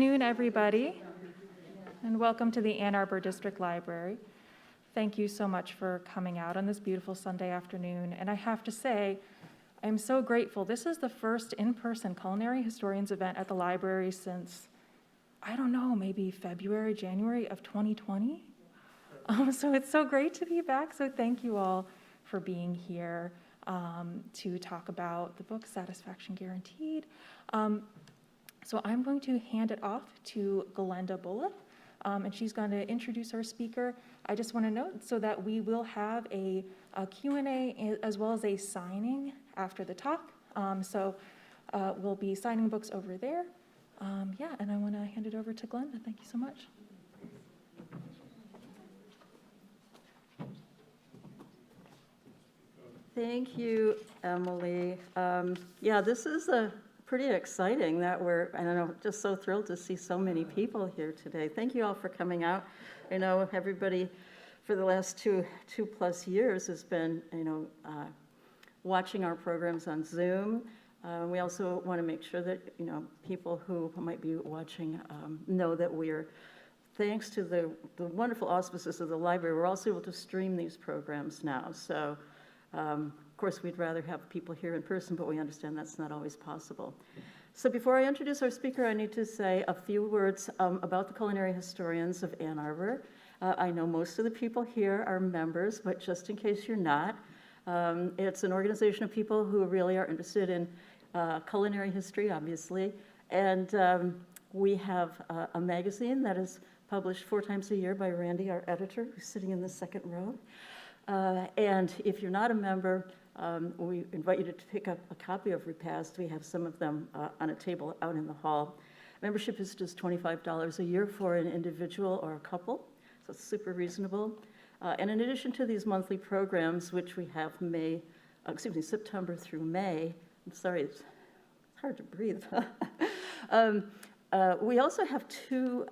afternoon, everybody, and welcome to the Ann Arbor District Library. Thank you so much for coming out on this beautiful Sunday afternoon. And I have to say, I'm so grateful. This is the first in-person culinary historians event at the library since, I don't know, maybe February, January of 2020. So it's so great to be back. So thank you all for being here to talk about the book Satisfaction Guaranteed. So I'm going to hand it off to Glenda Bullock, and she's going to introduce our speaker. I just want to note so that we will have a Q&A as well as a signing after the talk. So we'll be signing books over there. And I want to hand it over to Glenda. Thank you so much. Thank you, Emily. This is pretty exciting that just so thrilled to see so many people here today. Thank you all for coming out. I know everybody for the last two plus years has been, watching our programs on Zoom. We also want to make sure that, people who might be watching know that we're, thanks to the wonderful auspices of the library, we're also able to stream these programs now. So, of course, we'd rather have people here in person, but we understand that's not always possible. So before I introduce our speaker, I need to say a few words about the Culinary Historians of Ann Arbor. I know most of the people here are members, but just in case you're not, it's an organization of people who really are interested in culinary history, obviously. And we have a magazine that is published 4 times a year by Randy, our editor, who's sitting in the second row. And if you're not a member, we invite you to pick up a copy of Repast. We have some of them on a table out in the hall. Membership is just $25 a year for an individual or a couple, so it's super reasonable. And in addition to these monthly programs, which we have September through May, I'm sorry, it's hard to breathe. We also have 2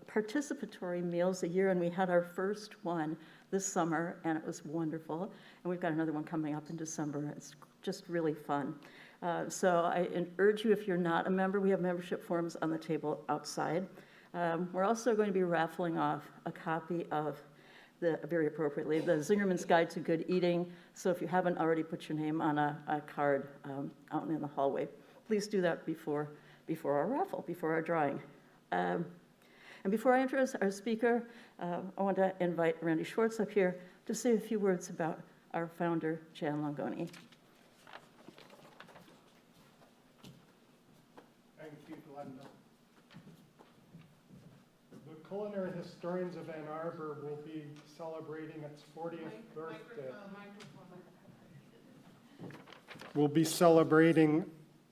participatory meals a year, and we had our first one this summer, and it was wonderful. And we've got another one coming up in December. It's just really fun. So I urge you, if you're not a member, we have membership forms on the table outside. We're also going to be raffling off a copy of, very appropriately, the Zingerman's Guide to Good Eating. So if you haven't already put your name on a card out in the hallway, please do that before our raffle, before our drawing. And before I introduce our speaker, I want to invite Randy Schwartz up here to say a few words about our founder, Jan Longoni. Thank you, Glenda. The Culinary Historians of Ann Arbor will be celebrating its 40th birthday. We'll be celebrating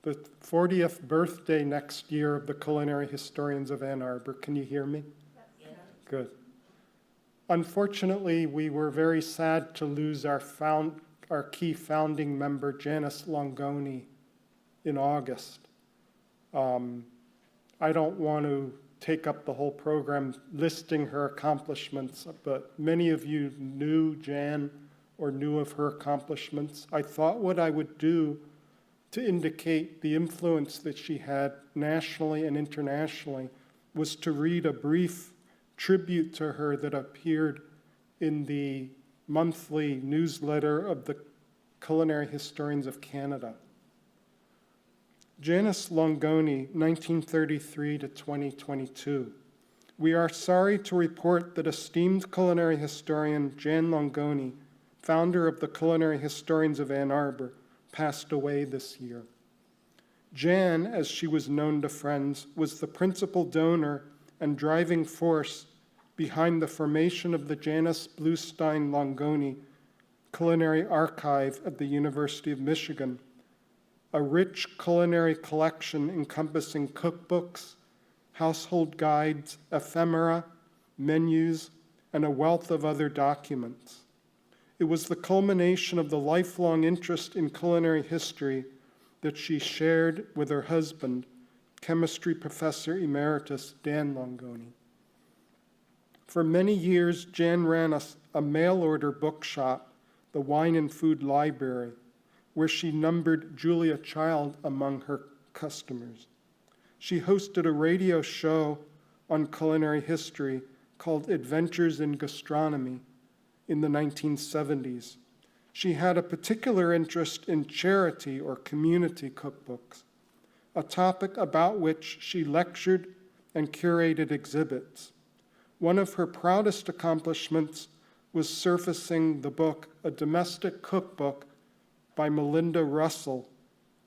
the 40th birthday next year of the Culinary Historians of Ann Arbor. Can you hear me? Yes. Good. Unfortunately, we were very sad to lose our key founding member, Janice Longoni, in August. I don't want to take up the whole program listing her accomplishments, but many of you knew Jan or knew of her accomplishments. I thought what I would do to indicate the influence that she had nationally and internationally was to read a brief tribute to her that appeared in the monthly newsletter of the Culinary Historians of Canada. Janice Longoni, 1933 to 2022. We are sorry to report that esteemed culinary historian Jan Longoni, founder of the Culinary Historians of Ann Arbor, passed away this year. Jan, as she was known to friends, was the principal donor and driving force behind the formation of the Janice Bluestein Longoni Culinary Archive at the University of Michigan, a rich culinary collection encompassing cookbooks, household guides, ephemera, menus, and a wealth of other documents. It was the culmination of the lifelong interest in culinary history that she shared with her husband, chemistry professor emeritus Dan Longoni. For many years, Jan ran a mail-order bookshop, the Wine and Food Library, where she numbered Julia Child among her customers. She hosted a radio show on culinary history called Adventures in Gastronomy in the 1970s. She had a particular interest in charity or community cookbooks, a topic about which she lectured and curated exhibits. One of her proudest accomplishments was surfacing the book, A Domestic Cookbook by Melinda Russell,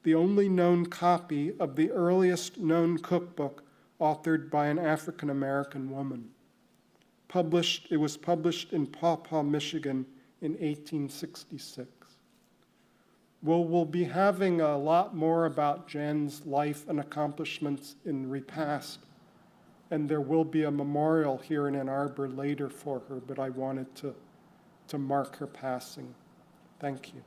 the only known copy of the earliest known cookbook authored by an African-American woman. It was published in Paw Paw, Michigan in 1866. Well, we'll be having a lot more about Jan's life and accomplishments in Repast, and there will be a memorial here in Ann Arbor later for her, but I wanted to mark her passing. Thank you.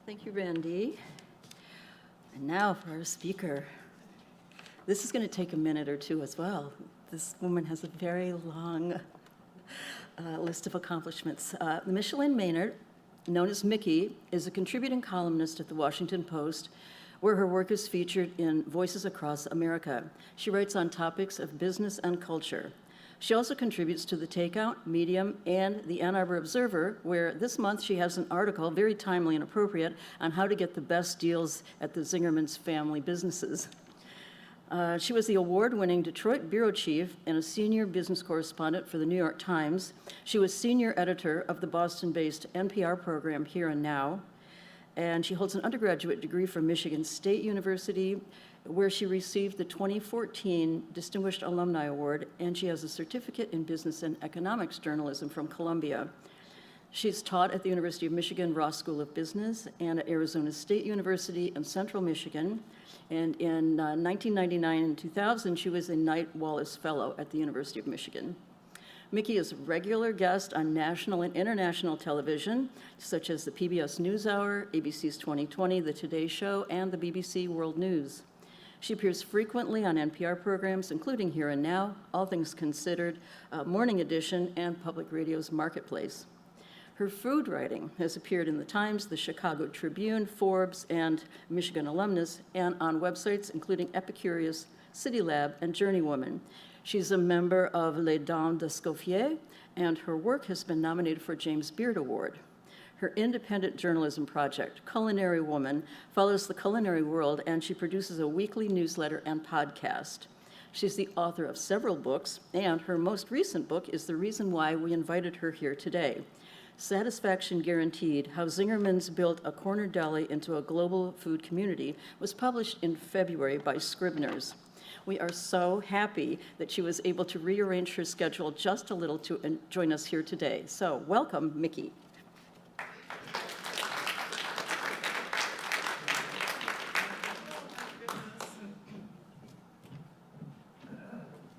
Thank you, Randy. And now for our speaker. This is going to take a minute or two as well. This woman has a very long list of accomplishments. Micheline Maynard, known as Mickey, is a contributing columnist at the Washington Post, where her work is featured in Voices Across America. She writes on topics of business and culture. She also contributes to The Takeout, Medium, and the Ann Arbor Observer, where this month she has an article, very timely and appropriate, on how to get the best deals at the Zingerman's family businesses. She was the award-winning Detroit bureau chief and a senior business correspondent for the New York Times. She was senior editor of the Boston-based NPR program Here and Now, and she holds an undergraduate degree from Michigan State University, where she received the 2014 Distinguished Alumni Award, and she has a certificate in business and economics journalism from Columbia. She's taught at the University of Michigan Ross School of Business and at Arizona State University in Central Michigan. And in 1999 and 2000, she was a Knight Wallace Fellow at the University of Michigan. Mickey is a regular guest on national and international television, such as the PBS NewsHour, ABC's 2020, The Today Show, and the BBC World News. She appears frequently on NPR programs, including Here and Now, All Things Considered, Morning Edition, and Public Radio's Marketplace. Her food writing has appeared in the Times, the Chicago Tribune, Forbes, and Michigan Alumnus, and on websites including Epicurious, City Lab, and Journeywoman. She's a member of Les Dames d'Escoffier, and her work has been nominated for a James Beard Award. Her independent journalism project, Culinary Woman, follows the culinary world, and she produces a weekly newsletter and podcast. She's the author of several books, and her most recent book is the reason why we invited her here today. Satisfaction Guaranteed, How Zingerman's Built a Corner Deli into a Global Food Community, was published in February by Scribner's. We are so happy that she was able to rearrange her schedule just a little to join us here today. So welcome, Mickey.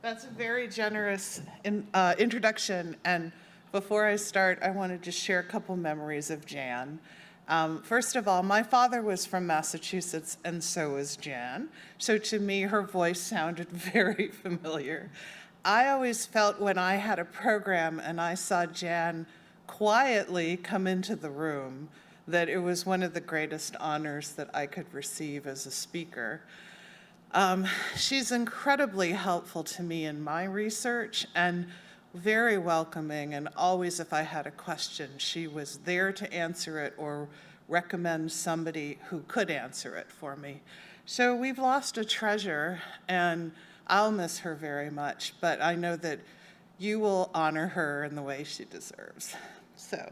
That's a very generous introduction, and before I start, I want to just share a couple memories of Jan. First of all, my father was from Massachusetts, and so was Jan. So to me, her voice sounded very familiar. I always felt when I had a program and I saw Jan quietly come into the room that it was one of the greatest honors that I could receive as a speaker. She's incredibly helpful to me in my research and very welcoming, and always if I had a question, she was there to answer it or recommend somebody who could answer it for me. So we've lost a treasure, and I'll miss her very much, but I know that you will honor her in the way she deserves. So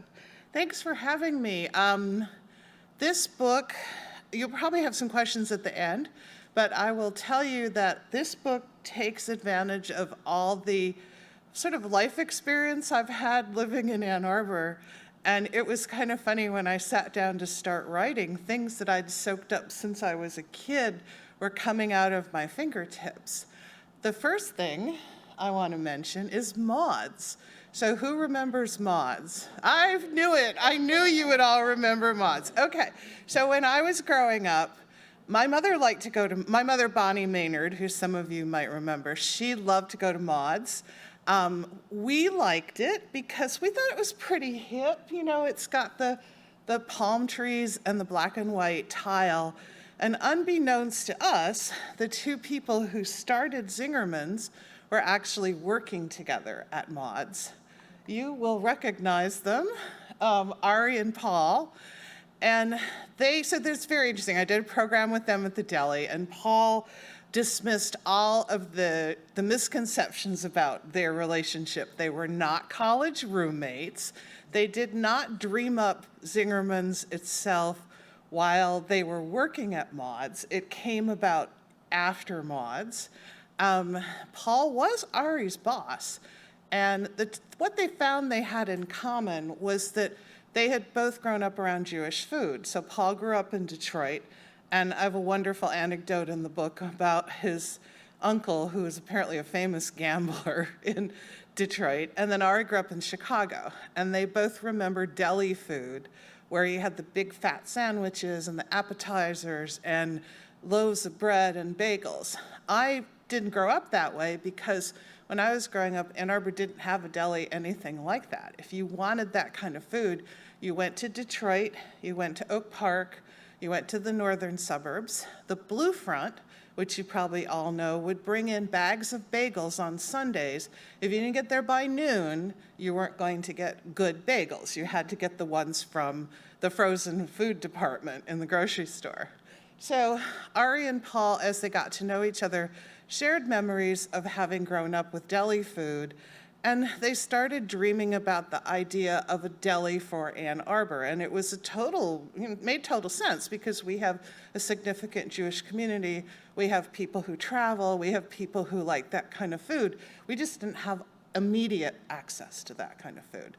thanks for having me. This book, you'll probably have some questions at the end, but I will tell you that this book takes advantage of all the sort of life experience I've had living in Ann Arbor. And it was kind of funny when I sat down to start writing, things that I'd soaked up since I was a kid were coming out of my fingertips. The first thing I want to mention is moths. So who remembers moths? I knew it. I knew you would all remember moths. Okay, so when I was growing up, my mother, Bonnie Maynard, who some of you might remember, she loved to go to moths. We liked it because we thought it was pretty hip. You know, it's got the palm trees and the black and white tile. And unbeknownst to us, the two people who started Zingerman's were actually working together at Maud's. You will recognize them, Ari and Paul. And they said that it's very interesting. I did a program with them at the deli, and Paul dismissed all of the misconceptions about their relationship. They were not college roommates. They did not dream up Zingerman's itself while they were working at Maud's. It came about after Maud's. Paul was Ari's boss, and what they found they had in common was that they had both grown up around Jewish food. So Paul grew up in Detroit, and I have a wonderful anecdote in the book about his uncle, who is apparently a famous gambler in Detroit. And then Ari grew up in Chicago, and they both remember deli food, where you had the big fat sandwiches and the appetizers and loaves of bread and bagels. I didn't grow up that way because when I was growing up, Ann Arbor didn't have a deli, anything like that. If you wanted that kind of food, you went to Detroit, you went to Oak Park, you went to the northern suburbs. The Blue Front, which you probably all know, would bring in bags of bagels on Sundays. If you didn't get there by noon, you weren't going to get good bagels. You had to get the ones from the frozen food department in the grocery store. So Ari and Paul, as they got to know each other, shared memories of having grown up with deli food, and they started dreaming about the idea of a deli for Ann Arbor. And it was made total sense because we have a significant Jewish community. We have people who travel. We have people who like that kind of food. We just didn't have immediate access to that kind of food.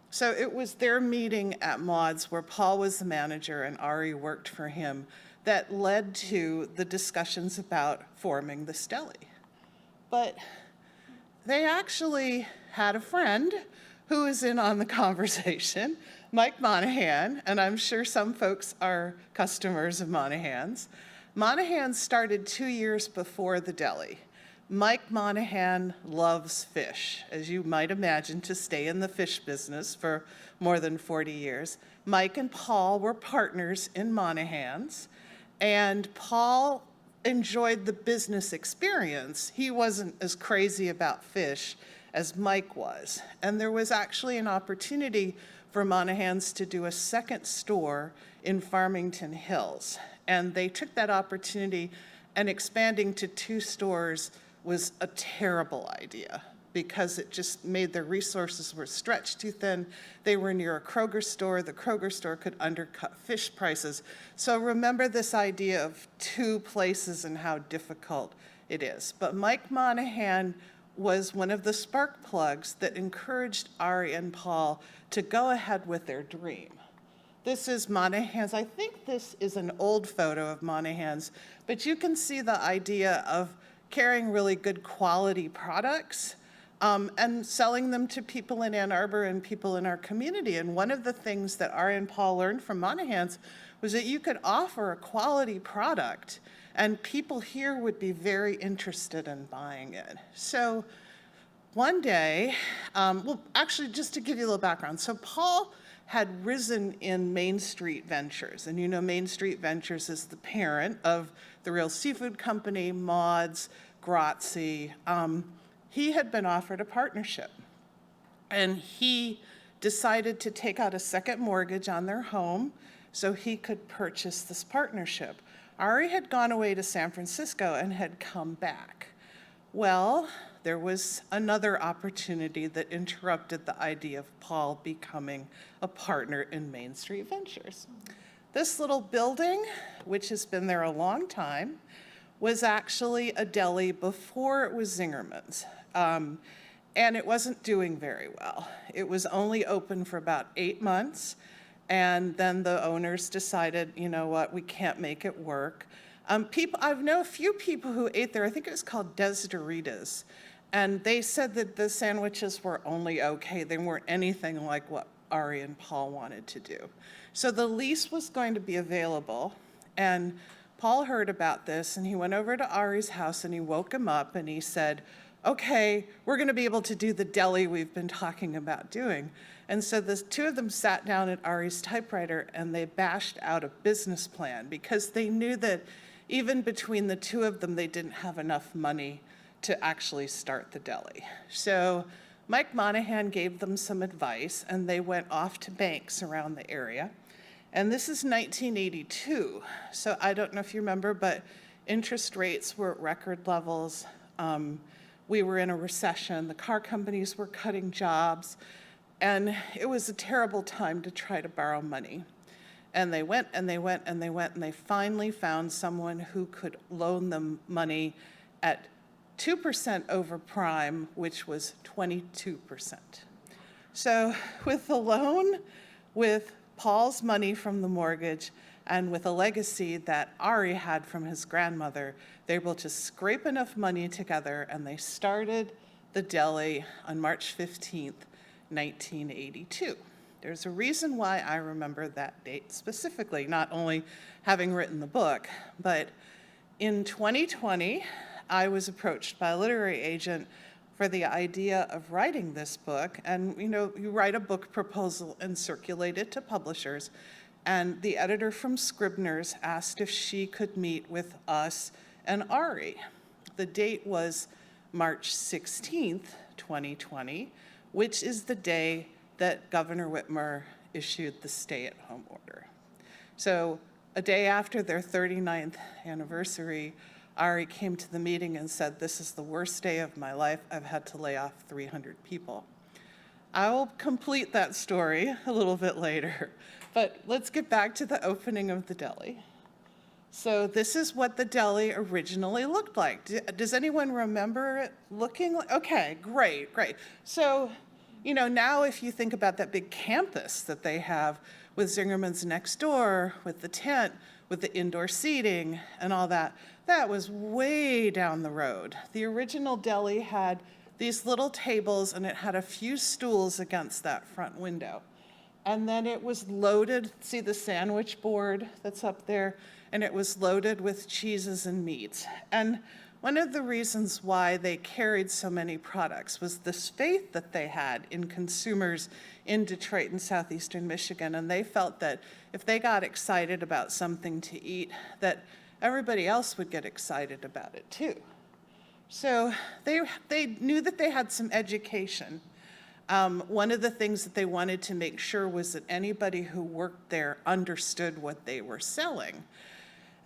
So it was their meeting at Maud's, where Paul was the manager and Ari worked for him, that led to the discussions about forming this deli. But they actually had a friend who was in on the conversation, Mike Monahan, and I'm sure some folks are customers of Monahan's. Monahan started 2 years before the deli. Mike Monahan loves fish, as you might imagine, to stay in the fish business for more than 40 years. Mike and Paul were partners in Monahan's, and Paul enjoyed the business experience. He wasn't as crazy about fish as Mike was. And there was actually an opportunity for Monahan's to do a second store in Farmington Hills. And they took that opportunity, and expanding to 2 stores was a terrible idea because it just made their resources were stretched too thin. They were near a Kroger store. The Kroger store could undercut fish prices. So remember this idea of 2 places and how difficult it is. But Mike Monahan was one of the spark plugs that encouraged Ari and Paul to go ahead with their dream. This is Monahan's. I think this is an old photo of Monahan's, but you can see the idea of carrying really good quality products and selling them to people in Ann Arbor and people in our community. And one of the things that Ari and Paul learned from Monahan's was that you could offer a quality product and people here would be very interested in buying it. So one day, well, actually, just to give you a little background. So Paul had risen in Main Street Ventures. And you know Main Street Ventures is the parent of the Real Seafood Company, Maud's, Grazie. He had been offered a partnership. And he decided to take out a second mortgage on their home so he could purchase this partnership. Ari had gone away to San Francisco and had come back. Well, there was another opportunity that interrupted the idea of Paul becoming a partner in Main Street Ventures. This little building, which has been there a long time, was actually a deli before it was Zingerman's. And it wasn't doing very well. It was only open for about 8 months, and then the owners decided, you know what, we can't make it work. I've known a few people who ate there. I think it was called Desideritas, and they said that the sandwiches were only okay. They weren't anything like what Ari and Paul wanted to do. So the lease was going to be available, and Paul heard about this, and he went over to Ari's house, and he woke him up, and he said, okay, we're going to be able to do the deli we've been talking about doing. And so the two of them sat down at Ari's typewriter and they bashed out a business plan because they knew that even between the two of them, they didn't have enough money to actually start the deli. So Mike Monahan gave them some advice and they went off to banks around the area. And this is 1982. So I don't know if you remember, but interest rates were at record levels. We were in a recession. The car companies were cutting jobs. And it was a terrible time to try to borrow money. And they went and they went and they went and they finally found someone who could loan them money at 2% over prime, which was 22%. So with the loan, with Paul's money from the mortgage, and with a legacy that Ari had from his grandmother, they were able to scrape enough money together and they started the deli on March 15th, 1982. There's a reason why I remember that date specifically, not only having written the book, but in 2020, I was approached by a literary agent for the idea of writing this book. And you write a book proposal and circulate it to publishers. And the editor from Scribner's asked if she could meet with us and Ari. The date was March 16th, 2020, which is the day that Governor Whitmer issued the stay-at-home order. So a day after their 39th anniversary, Ari came to the meeting and said, "This is the worst day of my life. I've had to lay off 300 people." I will complete that story a little bit later, but let's get back to the opening of the deli. So this is what the deli originally looked like. Does anyone remember it looking like? Okay, great. So, now if you think about that big campus that they have with Zingerman's next door, with the tent, with the indoor seating and all that, that was way down the road. The original deli had these little tables and it had a few stools against that front window. And then it was loaded, see the sandwich board that's up there? And it was loaded with cheeses and meats. And one of the reasons why they carried so many products was this faith that they had in consumers in Detroit and southeastern Michigan. And they felt that if they got excited about something to eat, that everybody else would get excited about it too. So they knew that they had some education. One of the things that they wanted to make sure was that anybody who worked there understood what they were selling.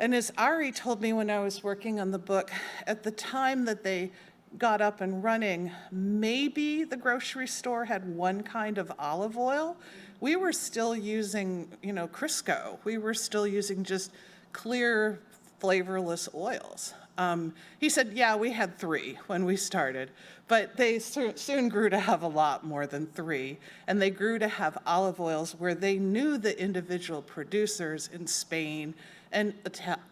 And as Ari told me when I was working on the book, at the time that they got up and running, maybe the grocery store had one kind of olive oil. We were still using, Crisco. We were still using just clear, flavorless oils. He said, yeah, we had 3 when we started, but they soon grew to have a lot more than 3, and they grew to have olive oils where they knew the individual producers in Spain and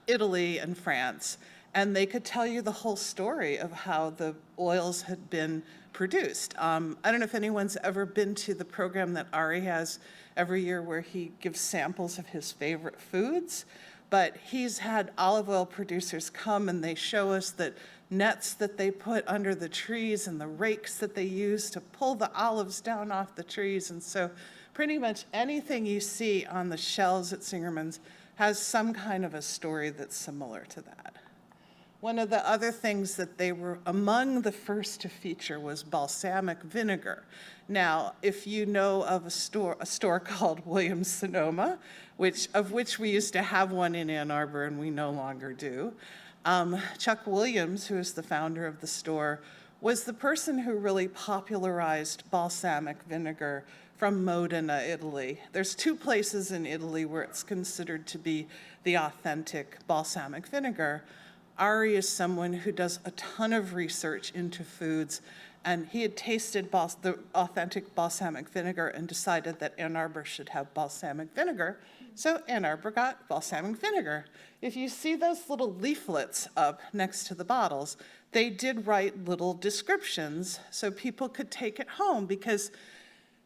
Italy and France, and they could tell you the whole story of how the oils had been produced. I don't know if anyone's ever been to the program that Ari has every year where he gives samples of his favorite foods. But he's had olive oil producers come and they show us that nets that they put under the trees and the rakes that they use to pull the olives down off the trees. And so pretty much anything you see on the shelves at Zingerman's has some kind of a story that's similar to that. One of the other things that they were among the first to feature was balsamic vinegar. Now, if you know of a store called Williams-Sonoma, of which we used to have one in Ann Arbor and we no longer do, Chuck Williams, who is the founder of the store, was the person who really popularized balsamic vinegar from Modena, Italy. There's 2 places in Italy where it's considered to be the authentic balsamic vinegar. Ari is someone who does a ton of research into foods, and he had tasted the authentic balsamic vinegar and decided that Ann Arbor should have balsamic vinegar, so Ann Arbor got balsamic vinegar. If you see those little leaflets up next to the bottles, they did write little descriptions so people could take it home because,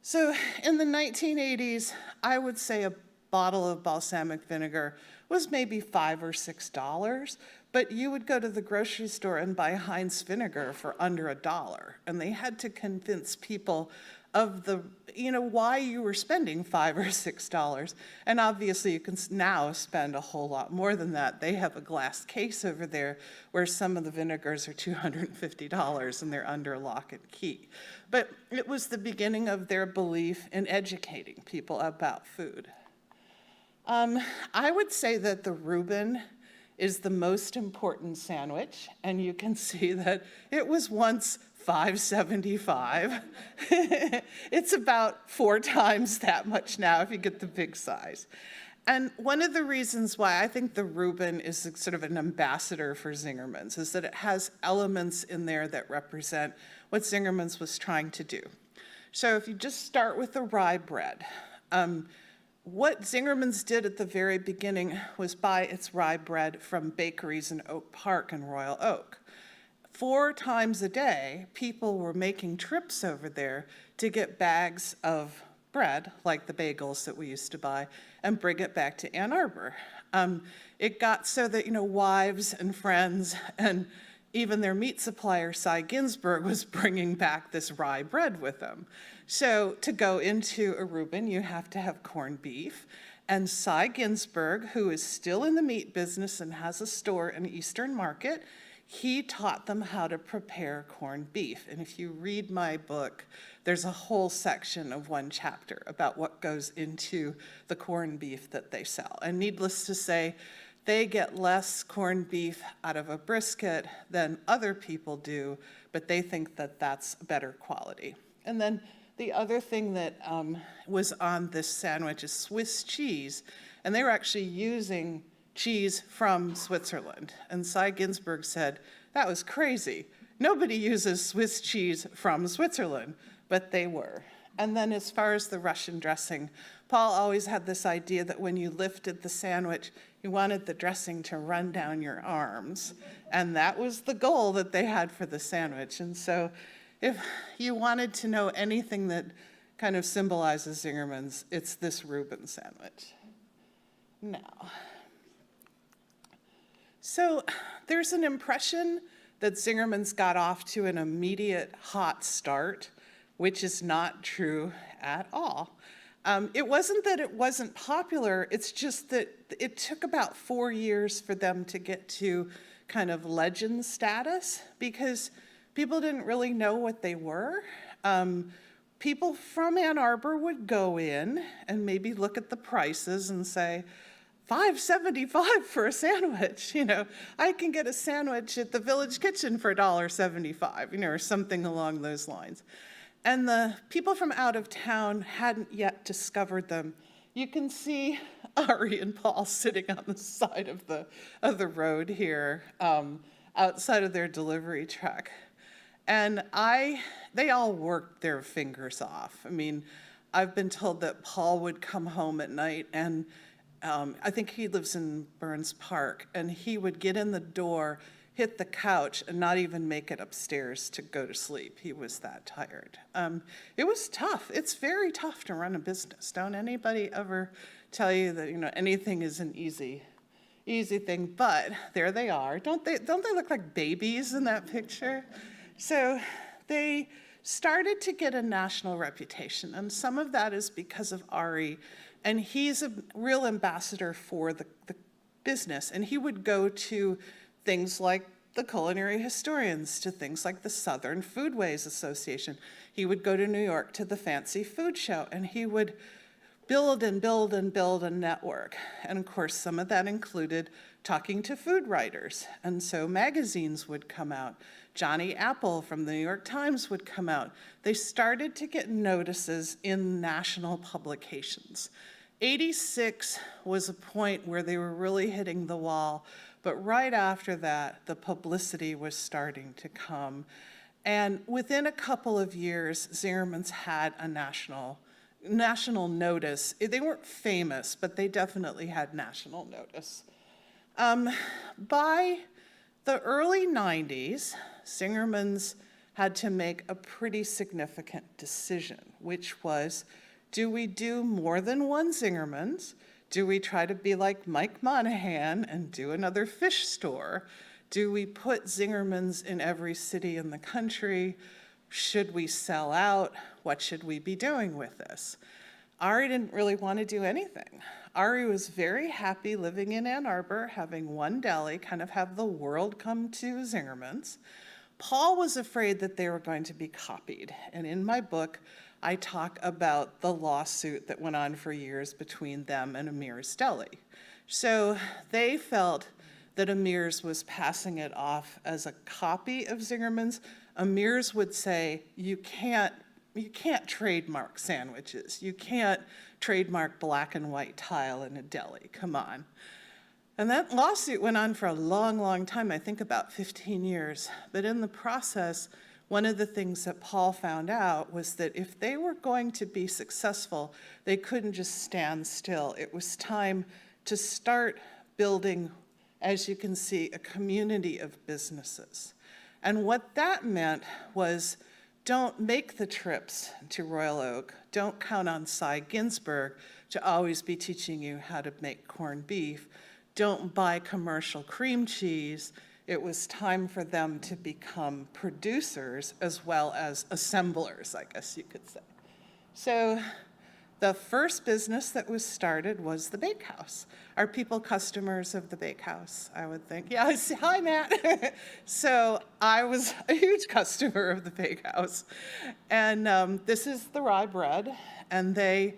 so in the 1980s, I would say bottle of balsamic vinegar was maybe $5 or $6, but you would go to the grocery store and buy Heinz vinegar for under $1. And they had to convince people of the, why you were spending $5 or $6. And obviously you can now spend a whole lot more than that. They have a glass case over there where some of the vinegars are $250 and they're under lock and key. But it was the beginning of their belief in educating people about food. I would say that the Reuben is the most important sandwich, and you can see that it was once $5.75. It's about 4 times that much now if you get the big size. And one of the reasons why I think the Reuben is sort of an ambassador for Zingerman's is that it has elements in there that represent what Zingerman's was trying to do. So if you just start with the rye bread, what Zingerman's did at the very beginning was buy its rye bread from bakeries in Oak Park and Royal Oak. 4 times a day, people were making trips over there to get bags of bread, like the bagels that we used to buy, and bring it back to Ann Arbor. It got so that, wives and friends and even their meat supplier, Cy Ginsberg, was bringing back this rye bread with them. So to go into a Reuben, you have to have corned beef. And Cy Ginsberg, who is still in the meat business and has a store in Eastern Market, he taught them how to prepare corned beef. And if you read my book, there's a whole section of 1 chapter about what goes into the corned beef that they sell. And needless to say, they get less corned beef out of a brisket than other people do, but they think that that's better quality. And then the other thing that was on this sandwich is Swiss cheese, and they were actually using cheese from Switzerland. And Cy Ginsberg said, that was crazy. Nobody uses Swiss cheese from Switzerland, but they were. And then as far as the Russian dressing, Paul always had this idea that when you lifted the sandwich, you wanted the dressing to run down your arms. And that was the goal that they had for the sandwich. And so if you wanted to know anything that kind of symbolizes Zingerman's, it's this Reuben sandwich. Now, so there's an impression that Zingerman's got off to an immediate hot start, which is not true at all. It wasn't that it wasn't popular, it's just that it took about 4 years for them to get to kind of legend status because people didn't really know what they were. People from Ann Arbor would go in and maybe look at the prices and say, $5.75 for a sandwich, I can get a sandwich at the Village Kitchen for $1.75, or something along those lines. And the people from out of town hadn't yet discovered them. You can see Ari and Paul sitting on the side of the road here, outside of their delivery truck. And they all worked their fingers off. I mean, I've been told that Paul would come home at night and I think he lives in Burns Park, and he would get in the door, hit the couch, and not even make it upstairs to go to sleep. He was that tired. It was tough. It's very tough to run a business. Don't anybody ever tell you that anything is an easy thing? But there they are. Don't they look like babies in that picture? So they started to get a national reputation, and some of that is because of Ari. And he's a real ambassador for the business. And he would go to things like the Culinary Historians, to things like the Southern Foodways Association. He would go to New York to the Fancy Food Show, and he would build and build and build a network. And of course, some of that included talking to food writers. And so magazines would come out. Johnny Apple from the New York Times would come out. They started to get notices in national publications. 86 was a point where they were really hitting the wall, but right after that, the publicity was starting to come. And within a couple of years, Zingerman's had a national notice. They weren't famous, but they definitely had national notice. By the early 90s, Zingerman's had to make a pretty significant decision, which was, do we do more than one Zingerman's? Do we try to be like Mike Monahan and do another fish store? Do we put Zingerman's in every city in the country? Should we sell out? What should we be doing with this? Ari didn't really want to do anything. Ari was very happy living in Ann Arbor, having one deli, kind of have the world come to Zingerman's. Paul was afraid that they were going to be copied. And in my book, I talk about the lawsuit that went on for years between them and Amir's Deli. So they felt that Amir's was passing it off as a copy of Zingerman's. Amir's would say, you can't trademark sandwiches. You can't trademark black and white tile in a deli. Come on. And that lawsuit went on for a long, long time, I think about 15 years. But in the process, one of the things that Paul found out was that if they were going to be successful, they couldn't just stand still. It was time to start building, as you can see, a community of businesses. And what that meant was, don't make the trips to Royal Oak. Don't count on Cy Ginsberg to always be teaching you how to make corned beef. Don't buy commercial cream cheese. It was time for them to become producers as well as assemblers, I guess you could say. So the first business that was started was the bakehouse. Are people customers of the bakehouse? I would think. Yes, hi, Matt. So I was a huge customer of the bakehouse. And this is the rye bread. And they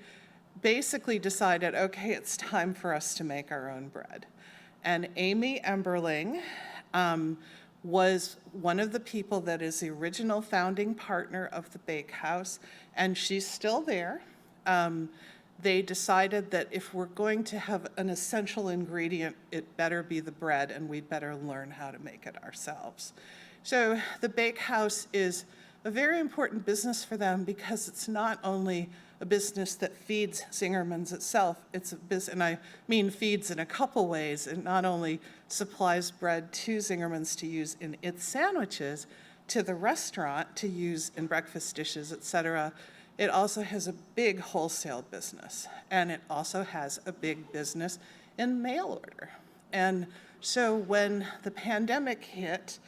basically decided, okay, it's time for us to make our own bread. And Amy Emberling was one of the people that is the original founding partner of the bakehouse, and she's still there. They decided that if we're going to have an essential ingredient, it better be the bread, and we'd better learn how to make it ourselves. So the bakehouse is a very important business for them because it's not only a business that feeds Zingerman's itself, it's a business, and I mean feeds in a couple ways. It not only supplies bread to Zingerman's to use in its sandwiches, to the restaurant to use in breakfast dishes, etc. It also has a big wholesale business, and it also has a big business in mail order. And so when the pandemic hit,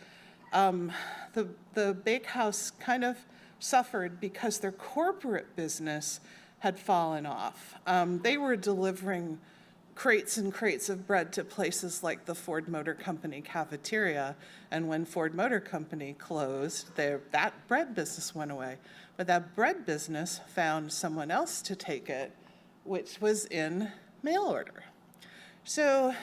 the bakehouse kind of suffered because their corporate business had fallen off. They were delivering crates and crates of bread to places like the Ford Motor Company cafeteria, and when Ford Motor Company closed, that bread business went away. But that bread business found someone else to take it, which was in mail order. So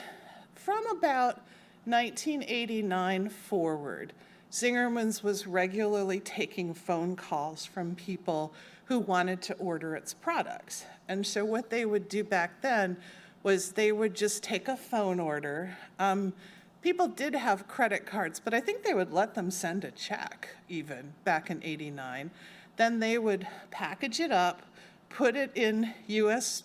from about 1989 forward, Zingerman's was regularly taking phone calls from people who wanted to order its products. And so what they would do back then was they would just take a phone order. People did have credit cards, but I think they would let them send a check even back in '89. Then they would package it up, put it in US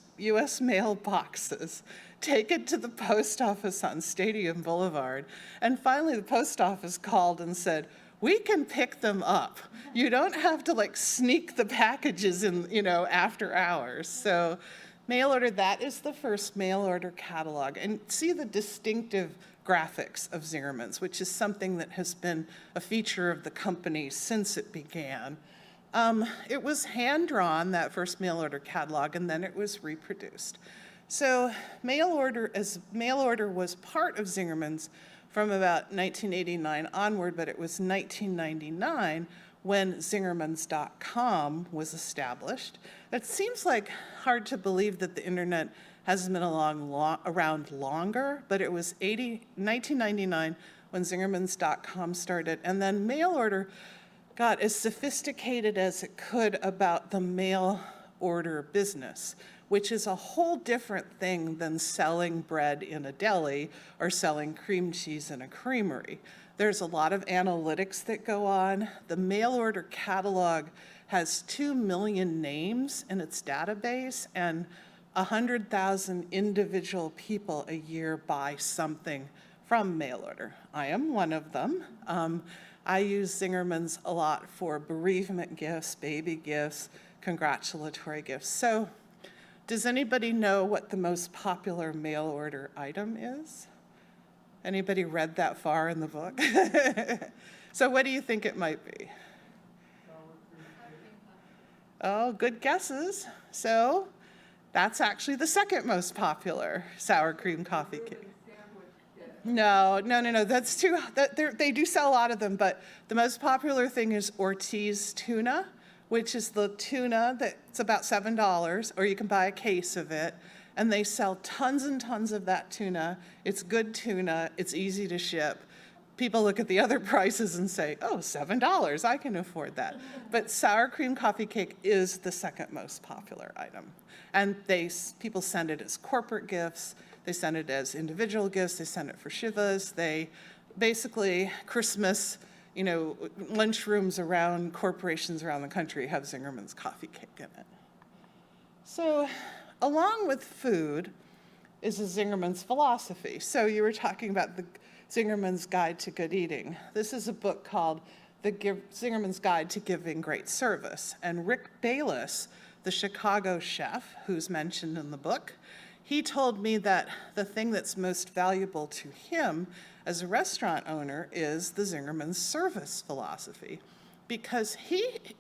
mail boxes, take it to the post office on Stadium Boulevard, and finally the post office called and said, we can pick them up. You don't have to like sneak the packages in, after hours. So mail order, that is the first mail order catalog. And see the distinctive graphics of Zingerman's, which is something that has been a feature of the company since it began. It was hand-drawn, that first mail order catalog, and then it was reproduced. So mail order was part of Zingerman's from about 1989 onward, but it was 1999 when Zingermans.com was established. It seems like hard to believe that the internet hasn't been around longer, but it was 1999 when Zingermans.com started, and then mail order got as sophisticated as it could about the mail order business, which is a whole different thing than selling bread in a deli or selling cream cheese in a creamery. There's a lot of analytics that go on. The mail order catalog has 2 million names in its database, and 100,000 individual people a year buy something from mail order. I am one of them. I use Zingerman's a lot for bereavement gifts, baby gifts, congratulatory gifts. So Does anybody know what the most popular mail order item is? Anybody read that far in the book? So what do you think it might be? Oh, good guesses. So that's actually the second most popular sour cream coffee cake. No. That's too. They do sell a lot of them, but the most popular thing is Ortiz tuna, which is the tuna that's about $7, or you can buy a case of it. And they sell tons and tons of that tuna. It's good tuna. It's easy to ship. People look at the other prices and say, oh, $7, I can afford that. But sour cream coffee cake is the second most popular item. And people send it as corporate gifts. They send it as individual gifts. They send it for shivas. They basically, Christmas, lunchrooms around corporations around the country have Zingerman's coffee cake in it. So along with food is a Zingerman's philosophy. So you were talking about the Zingerman's Guide to Good Eating. This is a book called Zingerman's Guide to Giving Great Service. And Rick Bayless, the Chicago chef who's mentioned in the book, he told me that the thing that's most valuable to him as a restaurant owner is the Zingerman's service philosophy. Because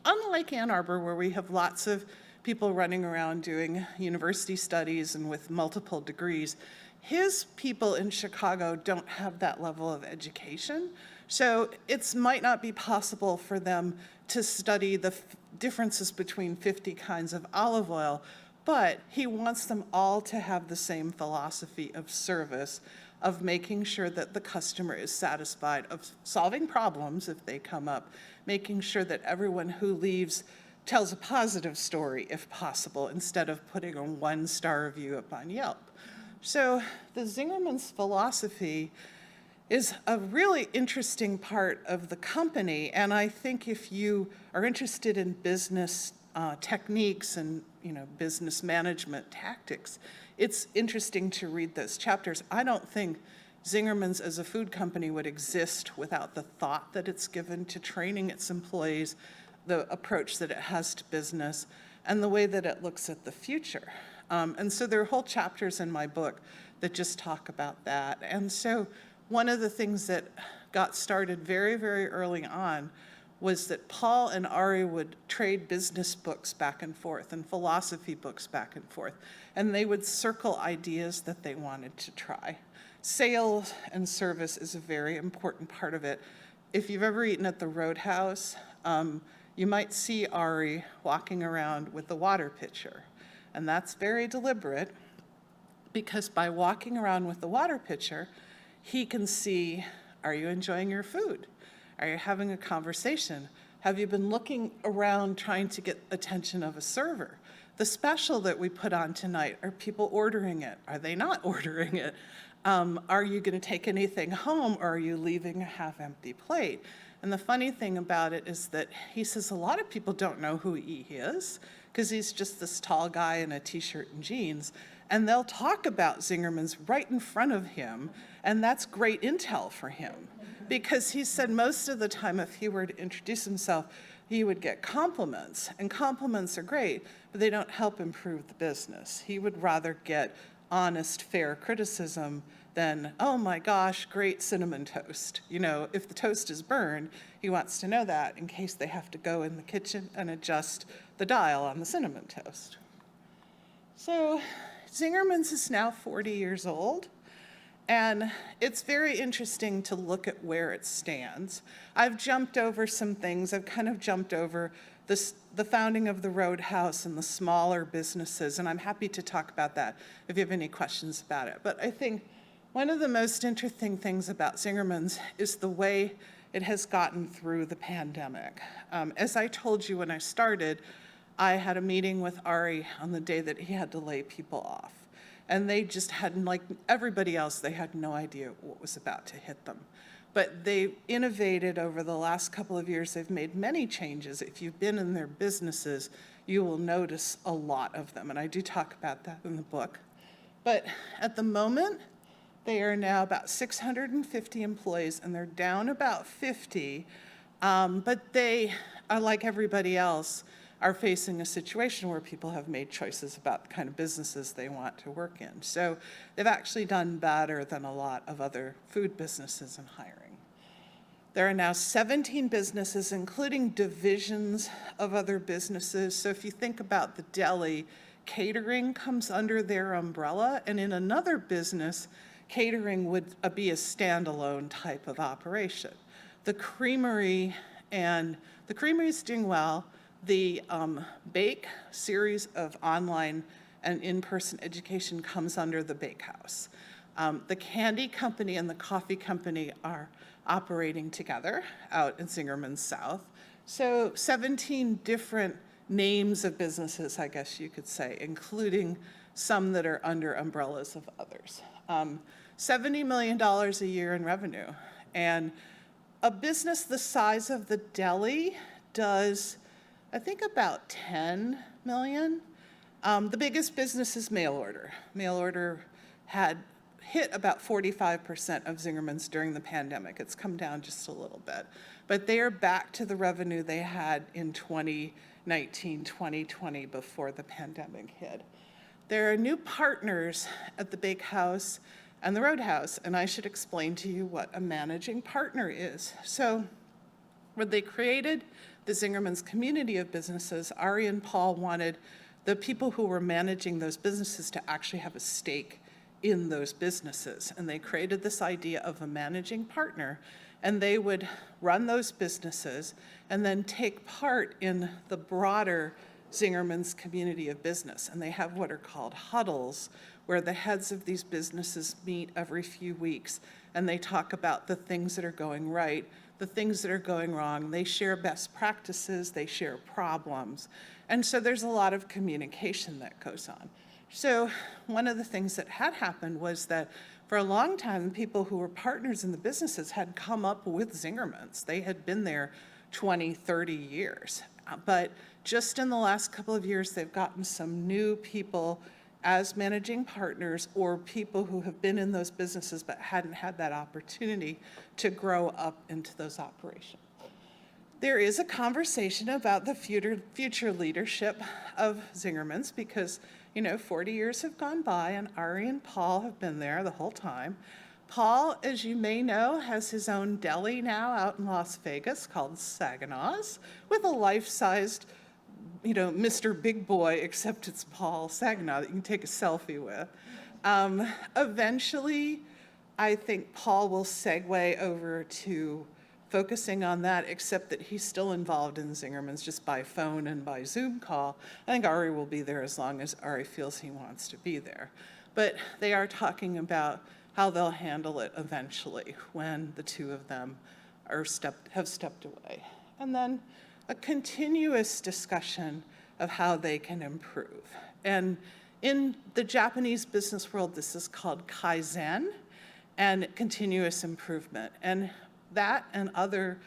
unlike Ann Arbor, where we have lots of people running around doing university studies and with multiple degrees, his people in Chicago don't have that level of education. So it might not be possible for them to study the differences between 50 kinds of olive oil, but he wants them all to have the same philosophy of service, of making sure that the customer is satisfied, of solving problems if they come up, making sure that everyone who leaves tells a positive story if possible, instead of putting a 1-star review up on Yelp. So the Zingerman's philosophy is a really interesting part of the company, and I think if you are interested in business techniques and business management tactics, it's interesting to read those chapters. I don't think Zingerman's as a food company would exist without the thought that it's given to training its employees, the approach that it has to business, and the way that it looks at the future. And so there are whole chapters in my book that just talk about that. And so one of the things that got started very, very early on was that Paul and Ari would trade business books back and forth and philosophy books back and forth. And they would circle ideas that they wanted to try. Sales and service is a very important part of it. If you've ever eaten at the Roadhouse, you might see Ari walking around with the water pitcher. And that's very deliberate, because by walking around with the water pitcher, he can see, are you enjoying your food? Are you having a conversation? Have you been looking around trying to get attention of a server? The special that we put on tonight, are people ordering it? Are they not ordering it? Are you going to take anything home, or are you leaving a half-empty plate? And the funny thing about it is that he says a lot of people don't know who he is, because he's just this tall guy in a t-shirt and jeans. And they'll talk about Zingerman's right in front of him, and that's great intel for him. Because he said most of the time if he were to introduce himself, he would get compliments. And compliments are great, but they don't help improve the business. He would rather get honest, fair criticism than, oh my gosh, great cinnamon toast. If the toast is burned, he wants to know that in case they have to go in the kitchen and adjust the dial on the cinnamon toast. So Zingerman's is now 40 years old. And it's very interesting to look at where it stands. I've jumped over some things. I've kind of jumped over the founding of the Roadhouse and the smaller businesses, and I'm happy to talk about that if you have any questions about it. But I think one of the most interesting things about Zingerman's is the way it has gotten through the pandemic. As I told you when I started, I had a meeting with Ari on the day that he had to lay people off. And they just hadn't, like everybody else, they had no idea what was about to hit them. But they innovated over the last couple of years. They've made many changes. If you've been in their businesses, you will notice a lot of them. And I do talk about that in the book. But at the moment, they are now about 650 employees, and they're down about 50. But they are like everybody else. are facing a situation where people have made choices about the kind of businesses they want to work in. So they've actually done better than a lot of other food businesses in hiring. There are now 17 businesses, including divisions of other businesses. So if you think about the deli, catering comes under their umbrella, and in another business, catering would be a standalone type of operation. The creamery is doing well. The bake series of online and in-person education comes under the bakehouse. The candy company and the coffee company are operating together out in Zingerman South. So 17 different names of businesses, I guess you could say, including some that are under umbrellas of others. $70 million a year in revenue. And a business the size of the deli does, I think, about 10 million. The biggest business is mail order. Mail order had hit about 45% of Zingerman's during the pandemic. It's come down just a little bit. But they are back to the revenue they had in 2019, 2020 before the pandemic hit. There are new partners at the bakehouse and the Roadhouse, and I should explain to you what a managing partner is. So when they created the Zingerman's community of businesses, Ari and Paul wanted the people who were managing those businesses to actually have a stake in those businesses. And they created this idea of a managing partner, and they would run those businesses and then take part in the broader Zingerman's community of business. And they have what are called huddles, where the heads of these businesses meet every few weeks, and they talk about the things that are going right, the things that are going wrong. They share best practices, they share problems. And so there's a lot of communication that goes on. So one of the things that had happened was that for a long time, people who were partners in the businesses had come up with Zingerman's. They had been there 20, 30 years. But just in the last couple of years, they've gotten some new people as managing partners, or people who have been in those businesses but hadn't had that opportunity to grow up into those operations. There is a conversation about the future leadership of Zingerman's because, 40 years have gone by and Ari and Paul have been there the whole time. Paul, as you may know, has his own deli now out in Las Vegas called Saginaw's with a life-sized Mr. Big Boy, except it's Paul Saginaw that you can take a selfie with. Eventually, I think Paul will segue over to focusing on that, except that he's still involved in Zingerman's just by phone and by Zoom call. I think Ari will be there as long as Ari feels he wants to be there. But they are talking about how they'll handle it eventually when the two of them have stepped away. And then a continuous discussion of how they can improve. And in the Japanese business world, this is called Kaizen and continuous improvement. And that and other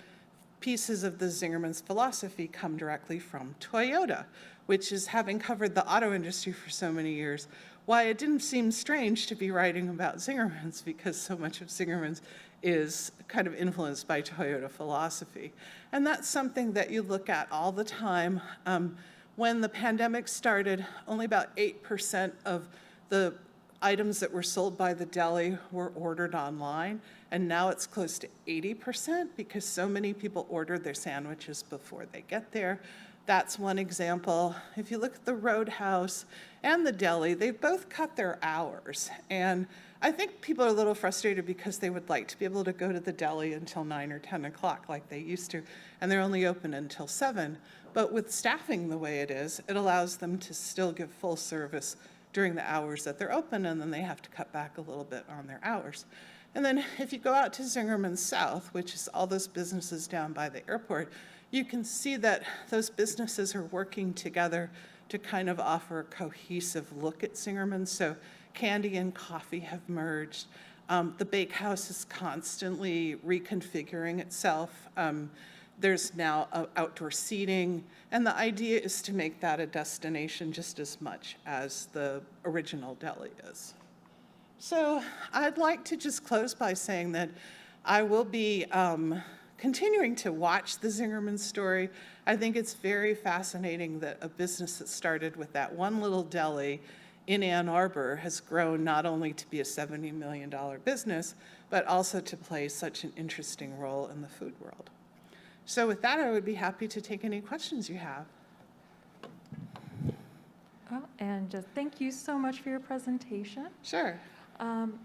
pieces of the Zingerman's philosophy come directly from Toyota, which is, having covered the auto industry for so many years, why it didn't seem strange to be writing about Zingerman's, because so much of Zingerman's is kind of influenced by Toyota philosophy. And that's something that you look at all the time. When the pandemic started, only about 8% of the items that were sold by the deli were ordered online, and now it's close to 80% because so many people ordered their sandwiches before they get there. That's one example. If you look at the Roadhouse and the deli, they've both cut their hours. And I think people are a little frustrated because they would like to be able to go to the deli until 9 or 10 o'clock like they used to, and they're only open until 7. But with staffing the way it is, it allows them to still give full service during the hours that they're open, and then they have to cut back a little bit on their hours. And then if you go out to Zingerman South, which is all those businesses down by the airport, you can see that those businesses are working together to kind of offer a cohesive look at Zingerman. So candy and coffee have merged. The bakehouse is constantly reconfiguring itself. There's now outdoor seating, and the idea is to make that a destination just as much as the original deli is. So I'd like to just close by saying that I will be continuing to watch the Zingerman story. I think it's very fascinating that a business that started with that one little deli in Ann Arbor has grown not only to be a $70 million business, but also to play such an interesting role in the food world. So with that, I would be happy to take any questions you have. Oh, and just thank you so much for your presentation. Sure.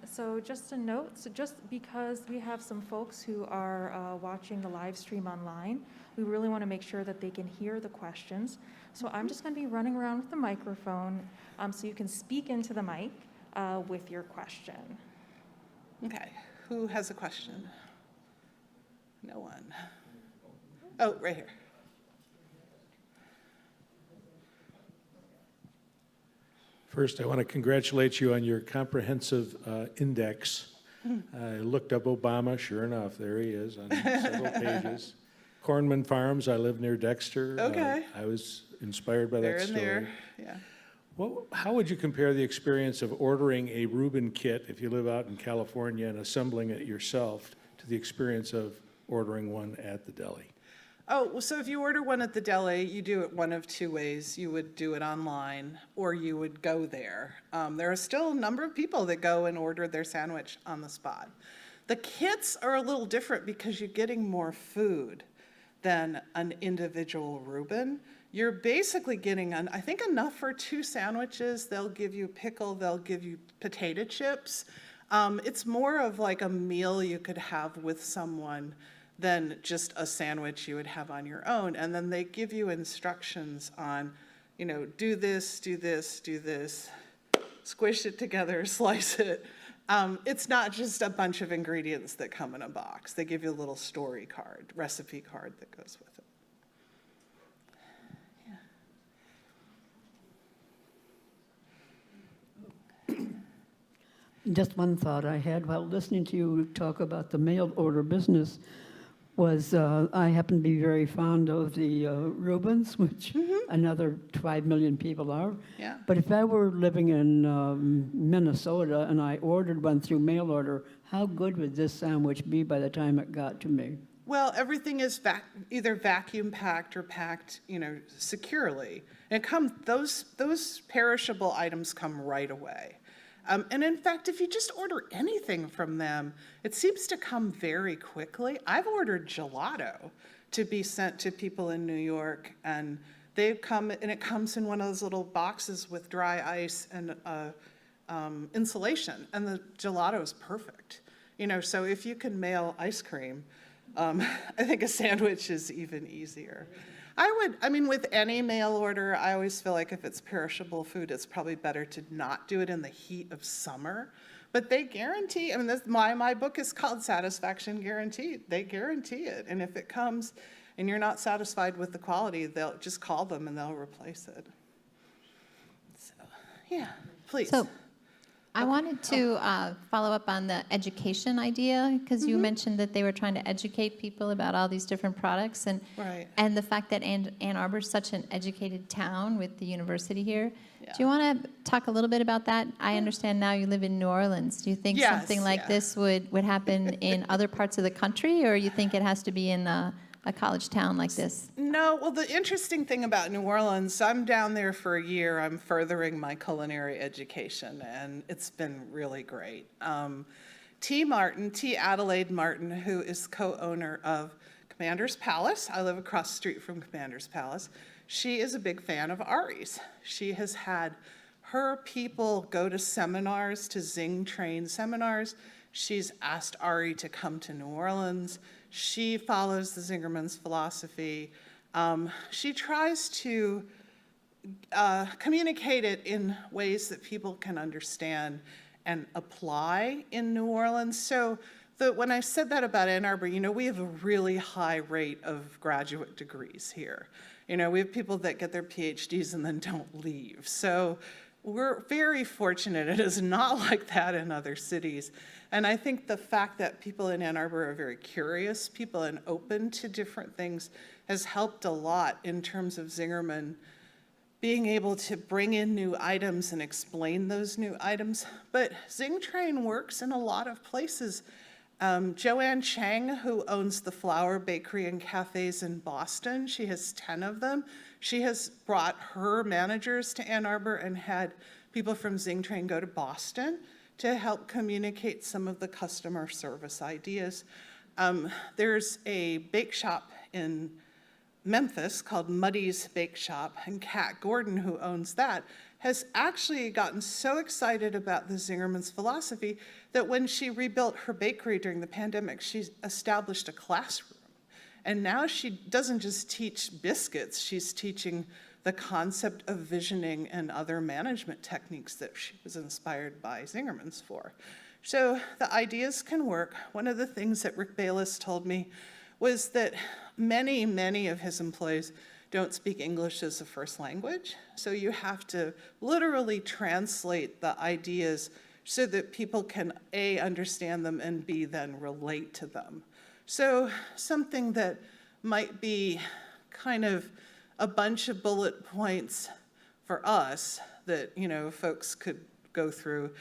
So just a note, so just because we have some folks who are watching the live stream online, we really want to make sure that they can hear the questions. So I'm just going to be running around with the microphone so you can speak into the mic with your question. Okay. Who has a question? No one. Oh, right here. First, I want to congratulate you on your comprehensive index. I looked up Obama, sure enough, there he is on several pages. Cornman Farms, I live near Dexter. Okay. I was inspired by They're that in story. there. Yeah. How would you compare the experience of ordering a Reuben kit if you live out in California and assembling it yourself to the experience of ordering one at the deli? Oh, well, so if you order one at the deli, you do it one of two ways. You would do it online, or you would go there. There are still a number of people that go and order their sandwich on the spot. The kits are a little different because you're getting more food than an individual Reuben. You're basically getting, I think, enough for 2 sandwiches. They'll give you pickle, they'll give you potato chips. It's more of like a meal you could have with someone than just a sandwich you would have on your own. And then they give you instructions on, do this, do this, do this, squish it together, slice it. It's not just a bunch of ingredients that come in a box. They give you a little story card, recipe card that goes with it. Just one thought I had while listening to you talk about the mail order business was I happen to be very fond of the Reubens, which another 5 million people are. Yeah. But if I were living in Minnesota and I ordered one through mail order, how good would this sandwich be by the time it got to me? Well, everything is either vacuum packed or packed, securely. And those perishable items come right away. And in fact, if you just order anything from them, it seems to come very quickly. I've ordered gelato to be sent to people in New York, and it comes in one of those little boxes with dry ice and insulation, and the gelato is perfect. So if you can mail ice cream, I think a sandwich is even easier. With any mail order, I always feel like if it's perishable food, it's probably better to not do it in the heat of summer. But they guarantee, my book is called Satisfaction Guaranteed. They guarantee it. And if it comes and you're not satisfied with the quality, they'll just call them and they'll replace it. So, yeah, please. So I wanted to follow up on the education idea, because you mentioned that they were trying to educate people about all these different products, and Right. and the fact that Ann Arbor is such an educated town with the university here. Yeah. Do you want to talk a little bit about that? I understand now you live in New Orleans. Do you think Yes, something like yeah. this would happen in other parts of the country, or you think it has to be in a college town like this? No, well, the interesting thing about New Orleans, I'm down there for a year. I'm furthering my culinary education, and it's been really great. T. Adelaide Martin, who is co-owner of Commander's Palace. I live across the street from Commander's Palace. She is a big fan of Ari's. She has had her people go to seminars, to Zing train seminars. She's asked Ari to come to New Orleans. She follows the Zingerman's philosophy. She tries to communicate it in ways that people can understand and apply in New Orleans. So when I said that about Ann Arbor, we have a really high rate of graduate degrees here. We have people that get their PhDs and then don't leave. So we're very fortunate. It is not like that in other cities. And I think the fact that people in Ann Arbor are very curious people and open to different things has helped a lot in terms of Zingerman being able to bring in new items and explain those new items. But Zing Train works in a lot of places Joanne Chang, who owns the Flower Bakery and Cafes in Boston, she has 10 of them. She has brought her managers to Ann Arbor and had people from Zing Train go to Boston to help communicate some of the customer service ideas. There's a bake shop in Memphis called Muddy's Bake Shop, and Kat Gordon, who owns that, has actually gotten so excited about the Zingerman's philosophy that when she rebuilt her bakery during the pandemic, she established a classroom. And now she doesn't just teach biscuits, she's teaching the concept of visioning and other management techniques that she was inspired by Zingerman's for. So the ideas can work. One of the things that Rick Bayless told me was that many of his employees don't speak English as a first language. So you have to literally translate the ideas so that people can A, understand them, and B, then relate to them. So something that might be kind of a bunch of bullet points for us that, folks could go through,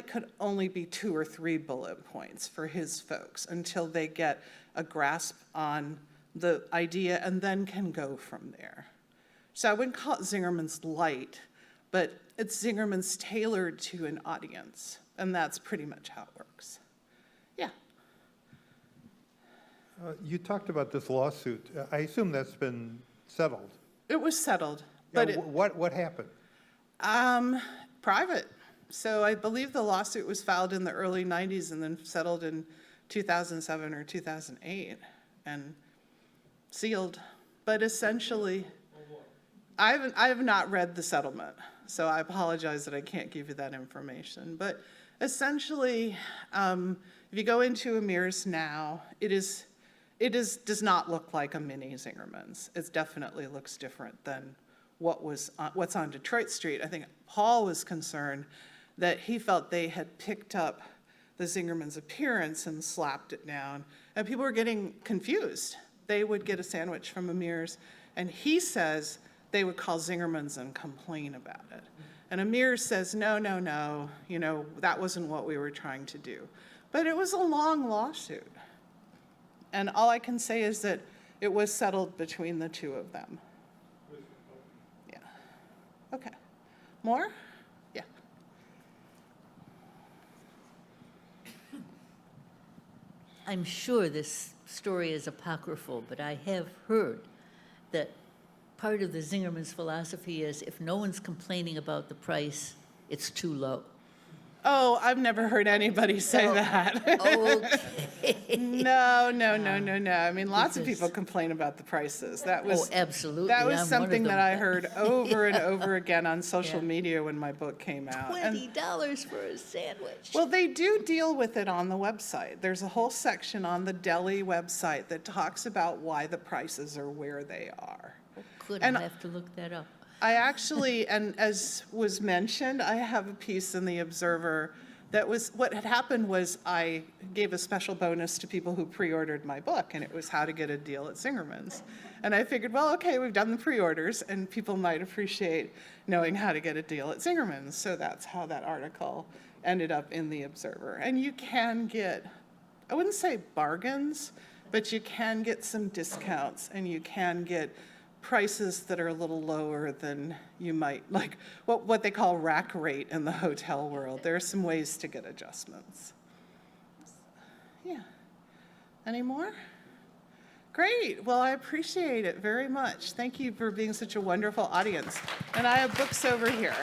could only be 2 or 3 bullet points for his folks until they get a grasp on the idea and then can go from there. So I wouldn't call it Zingerman's light, but it's Zingerman's tailored to an audience, and that's pretty much how it works. Yeah. You talked about this lawsuit. I assume that's been settled. It was settled, Yeah, but what happened? private. So I believe the lawsuit was filed in the early 90s and then settled in 2007 or 2008 and sealed. But essentially, I have not read the settlement, so I apologize that I can't give you that information. But essentially, if you go into Amir's now, it does not look like a mini Zingerman's. It definitely looks different than what's on Detroit Street. I think Paul was concerned that he felt they had picked up the Zingerman's appearance and slapped it down, and people were getting confused. They would get a sandwich from Amir's, and he says they would call Zingerman's and complain about it. And Amir says, no, that wasn't what we were trying to do. But it was a long lawsuit. And all I can say is that it was settled between the two of them. Yeah. Okay. More? Yeah. I'm sure this story is apocryphal, but I have heard that part of the Zingerman's philosophy is if no one's complaining about the price, it's too low. Oh, I've never heard anybody say No. that. Okay. No. I mean, lots of people complain about the prices. That was Absolutely. that was I'm one of something them. that I heard over and over again on social media when my book came out. And, $20 for a sandwich. well, they do deal with it on the website. There's a whole section on the Deli website that talks about why the prices are where they are. Good, and I'll have to look that up. I actually, and as was mentioned, I have a piece in the Observer that was, what had happened was I gave a special bonus to people who pre-ordered my book, and it was how to get a deal at Zingerman's. And I figured, well, okay, we've done the pre-orders, and people might appreciate knowing how to get a deal at Zingerman's. So that's how that article ended up in the Observer. And you can get, I wouldn't say bargains, but you can get some discounts, and you can get prices that are a little lower than you might, like what they call rack rate in the hotel world. There are some ways to get adjustments. Yeah. Any more? Great. Well, I appreciate it very much. Thank you for being such a wonderful audience. And I have books over here.